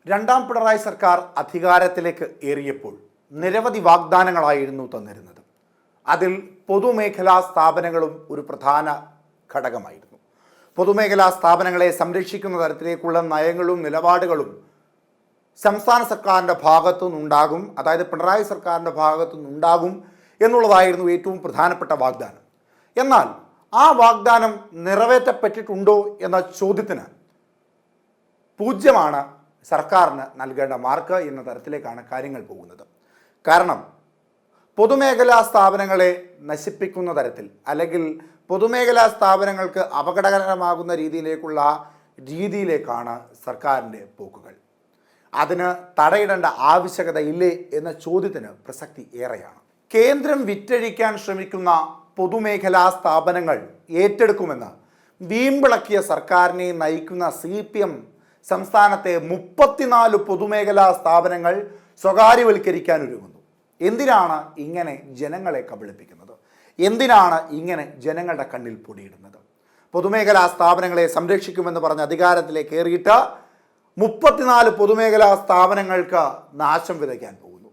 രണ്ടാം പിണറായി സർക്കാർ അധികാരത്തിലേക്ക് ഏറിയപ്പോൾ നിരവധി വാഗ്ദാനങ്ങളായിരുന്നു തന്നിരുന്നത്. അതിൽ പൊതുമേഖലാ സ്ഥാപനങ്ങളും ഒരു പ്രധാന ഘടകമായിരുന്നു. പൊതുമേഖലാ സ്ഥാപനങ്ങളെ സംരക്ഷിക്കുന്ന തരത്തിലേക്കുള്ള നയങ്ങളും നിലപാടുകളും സംസ്ഥാന സർക്കാരിൻ്റെ ഭാഗത്തു നിന്നുണ്ടാകും, അതായത് പിണറായി സർക്കാരിൻ്റെ ഭാഗത്തു നിന്നുണ്ടാകും എന്നുള്ളതായിരുന്നു ഏറ്റവും പ്രധാനപ്പെട്ട വാഗ്ദാനം. എന്നാൽ ആ വാഗ്ദാനം നിറവേറ്റപ്പെട്ടിട്ടുണ്ടോ എന്ന ചോദ്യത്തിന് 0 സർക്കാരിന് നൽകേണ്ട മാർക്ക് എന്ന തരത്തിലേക്കാണ് കാര്യങ്ങൾ പോകുന്നത്. കാരണം പൊതുമേഖലാ സ്ഥാപനങ്ങളെ നശിപ്പിക്കുന്ന തരത്തിൽ അല്ലെങ്കിൽ പൊതുമേഖലാ സ്ഥാപനങ്ങൾക്ക് അപകടകരമാകുന്ന രീതിയിലേക്കാണ് സർക്കാരിൻ്റെ പോക്കുകൾ. അതിന് തടയിടേണ്ട ആവശ്യകത ഇല്ലേ എന്ന ചോദ്യത്തിന് പ്രസക്തി ഏറെയാണ്. കേന്ദ്രം വിറ്റഴിക്കാൻ ശ്രമിക്കുന്ന പൊതുമേഖലാ സ്ഥാപനങ്ങൾ ഏറ്റെടുക്കുമെന്ന് വീമ്പിളക്കിയ സർക്കാരിനെ നയിക്കുന്ന CPM സംസ്ഥാനത്തെ 34 പൊതുമേഖലാ സ്ഥാപനങ്ങൾ സ്വകാര്യവൽക്കരിക്കാൻ ഒരുങ്ങുന്നു. എന്തിനാണ് ഇങ്ങനെ ജനങ്ങളെ കബളിപ്പിക്കുന്നത്? എന്തിനാണ് ഇങ്ങനെ ജനങ്ങളുടെ കണ്ണിൽ പൊടിയിടുന്നത്? പൊതുമേഖലാ സ്ഥാപനങ്ങളെ സംരക്ഷിക്കുമെന്ന് പറഞ്ഞ് അധികാരത്തിലേക്ക് ഏറിയിട്ട് 34 പൊതുമേഖലാ സ്ഥാപനങ്ങൾക്ക് നാശം വിതയ്ക്കാൻ പോകുന്നു.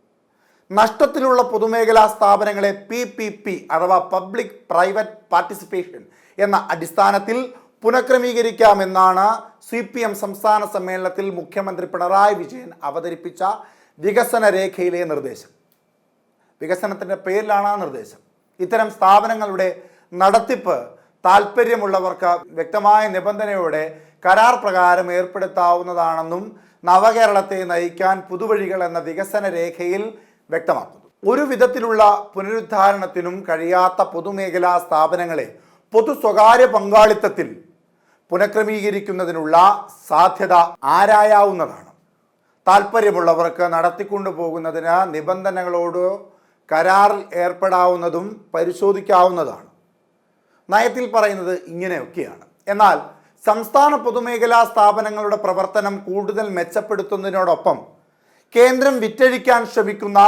നഷ്ടത്തിലുള്ള പൊതുമേഖലാ സ്ഥാപനങ്ങളെ PPP അഥവാ പബ്ലിക് പ്രൈവറ്റ് പാർട്ടിസിപ്പേഷൻ എന്ന അടിസ്ഥാനത്തിൽ പുനഃക്രമീകരിക്കാമെന്നാണ് CPM സംസ്ഥാന സമ്മേളനത്തിൽ മുഖ്യമന്ത്രി പിണറായി വിജയൻ അവതരിപ്പിച്ച വികസന രേഖയിലെ നിർദ്ദേശം. വികസനത്തിൻ്റെ പേരിലാണ് ആ നിർദ്ദേശം. ഇത്തരം സ്ഥാപനങ്ങളുടെ നടത്തിപ്പ് താല്പര്യമുള്ളവർക്ക് വ്യക്തമായ നിബന്ധനയോടെ കരാർ പ്രകാരം ഏർപ്പെടുത്താവുന്നതാണെന്നും നവകേരളത്തെ നയിക്കാൻ പുതുവഴികൾ എന്ന വികസന രേഖയിൽ വ്യക്തമാക്കുന്നു. ഒരു വിധത്തിലുള്ള പുനരുദ്ധാരണത്തിനും കഴിയാത്ത പൊതുമേഖലാ സ്ഥാപനങ്ങളെ പൊതു സ്വകാര്യ പങ്കാളിത്തത്തിൽ പുനഃക്രമീകരിക്കുന്നതിനുള്ള സാധ്യത ആരായാവുന്നതാണ്. താല്പര്യമുള്ളവർക്ക് നടത്തിക്കൊണ്ടു പോകുന്നതിന് നിബന്ധനകളോട് കരാറിൽ ഏർപ്പെടാവുന്നതും പരിശോധിക്കാവുന്നതാണ്. നയത്തിൽ പറയുന്നത് ഇങ്ങനെയൊക്കെയാണ്. എന്നാൽ സംസ്ഥാന പൊതുമേഖലാ സ്ഥാപനങ്ങളുടെ പ്രവർത്തനം കൂടുതൽ മെച്ചപ്പെടുത്തുന്നതിനോടൊപ്പം കേന്ദ്രം വിറ്റഴിക്കാൻ ശ്രമിക്കുന്ന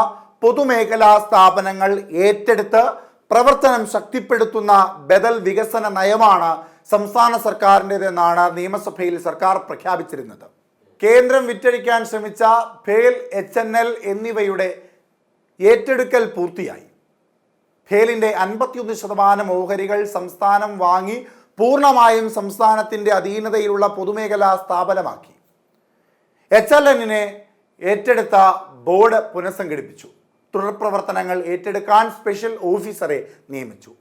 പൊതുമേഖലാ സ്ഥാപനങ്ങൾ ഏറ്റെടുത്ത് പ്രവർത്തനം ശക്തിപ്പെടുത്തുന്ന ബദൽ വികസന നയമാണ് സംസ്ഥാന സർക്കാരിൻ്റെതെന്നാണ് നിയമസഭയിൽ സർക്കാർ പ്രഖ്യാപിച്ചിരുന്നത്. കേന്ദ്രം വിറ്റഴിക്കാൻ ശ്രമിച്ച ഭേൽ, HNL എന്നിവയുടെ ഏറ്റെടുക്കൽ പൂർത്തിയായി. ഭേലിൻ്റെ 51% ഓഹരികൾ സംസ്ഥാനം വാങ്ങി പൂർണ്ണമായും സംസ്ഥാനത്തിൻ്റെ അധീനതയിലുള്ള പൊതുമേഖലാ സ്ഥാപനമാക്കി. HLNനെ ഏറ്റെടുത്ത ബോർഡ് പുനഃസംഘടിപ്പിച്ചു. തുടർ പ്രവർത്തനങ്ങൾ ഏറ്റെടുക്കാൻ സ്പെഷ്യൽ ഓഫീസറെ നിയമിച്ചു.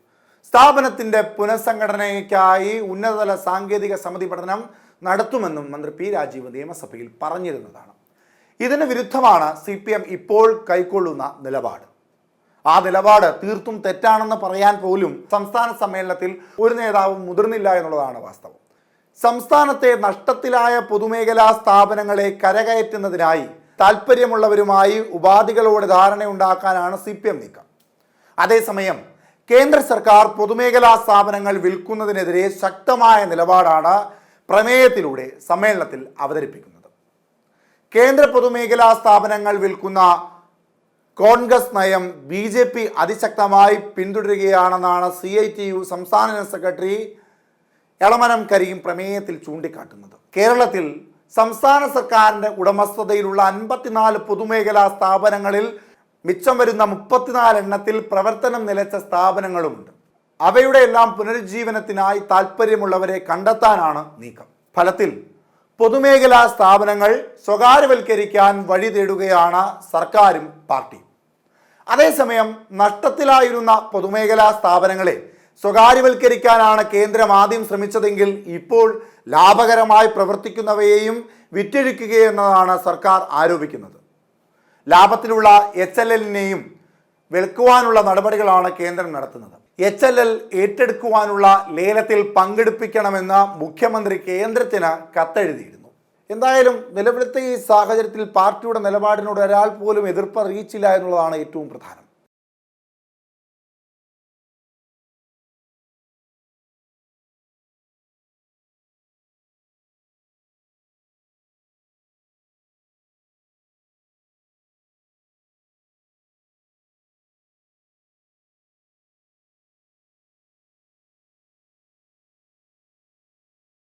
സ്ഥാപനത്തിൻ്റെ പുനഃസംഘടനയ്ക്കായി ഉന്നതതല സാങ്കേതിക സമിതി പഠനം നടത്തുമെന്നും മന്ത്രി P. രാജീവ് നിയമസഭയിൽ പറഞ്ഞിരുന്നതാണ്. ഇതിന് വിരുദ്ധമാണ് CPM ഇപ്പോൾ കൈക്കൊള്ളുന്ന നിലപാട്. ആ നിലപാട് തീർത്തും തെറ്റാണെന്ന് പറയാൻ പോലും സംസ്ഥാന സമ്മേളനത്തിൽ ഒരു നേതാവും മുതിർന്നില്ല എന്നുള്ളതാണ് വാസ്തവം. സംസ്ഥാനത്തെ നഷ്ടത്തിലായ പൊതുമേഖലാ സ്ഥാപനങ്ങളെ കരകയറ്റുന്നതിനായി താല്പര്യമുള്ളവരുമായി ഉപാധികളോട് ധാരണയുണ്ടാക്കാനാണ് CPM നീക്കം. അതേസമയം കേന്ദ്ര സർക്കാർ പൊതുമേഖലാ സ്ഥാപനങ്ങൾ വിൽക്കുന്നതിനെതിരെ ശക്തമായ നിലപാടാണ് പ്രമേയത്തിലൂടെ സമ്മേളനത്തിൽ അവതരിപ്പിക്കുന്നത്. കേന്ദ്ര പൊതുമേഖലാ സ്ഥാപനങ്ങൾ വിൽക്കുന്ന കോൺഗ്രസ് നയം BJP അതിശക്തമായി പിന്തുടരുകയാണെന്നാണ് CITU സംസ്ഥാന ജനറൽ സെക്രട്ടറി എളമരം കരീം പ്രമേയത്തിൽ ചൂണ്ടിക്കാട്ടുന്നത്. കേരളത്തിൽ സംസ്ഥാന സർക്കാരിൻ്റെ ഉടമസ്ഥതയിലുള്ള 54 പൊതുമേഖലാ സ്ഥാപനങ്ങളിൽ മിച്ചം വരുന്ന 34 എണ്ണത്തിൽ പ്രവർത്തനം നിലച്ച സ്ഥാപനങ്ങളുമുണ്ട്. അവയുടെ എല്ലാം പുനരുജ്ജീവനത്തിനായി താല്പര്യമുള്ളവരെ കണ്ടെത്താനാണ് നീക്കം. ഫലത്തിൽ പൊതുമേഖലാ സ്ഥാപനങ്ങൾ സ്വകാര്യവൽക്കരിക്കാൻ വഴി തേടുകയാണ് സർക്കാരും പാർട്ടിയും. അതേസമയം നഷ്ടത്തിലായിരുന്ന പൊതുമേഖലാ സ്ഥാപനങ്ങളെ സ്വകാര്യവൽക്കരിക്കാനാണ് കേന്ദ്രം ആദ്യം ശ്രമിച്ചതെങ്കിൽ ഇപ്പോൾ ലാഭകരമായി പ്രവർത്തിക്കുന്നവയെയും വിറ്റഴിക്കുകയെന്നതാണ് സർക്കാർ ആരോപിക്കുന്നത്. ലാഭത്തിലുള്ള HLNനെയും വിൽക്കുവാനുള്ള നടപടികളാണ് കേന്ദ്രം നടത്തുന്നത്. HLL ഏറ്റെടുക്കുവാനുള്ള ലേലത്തിൽ പങ്കെടുപ്പിക്കണമെന്ന് മുഖ്യമന്ത്രി കേന്ദ്രത്തിന് കത്തെഴുതിയിരുന്നു. എന്തായാലും നിലവിലത്തെ ഈ സാഹചര്യത്തിൽ പാർട്ടിയുടെ നിലപാടിനോട് ഒരാൾ പോലും എതിർപ്പ് അറിയിച്ചില്ല എന്നുള്ളതാണ് ഏറ്റവും പ്രധാനം.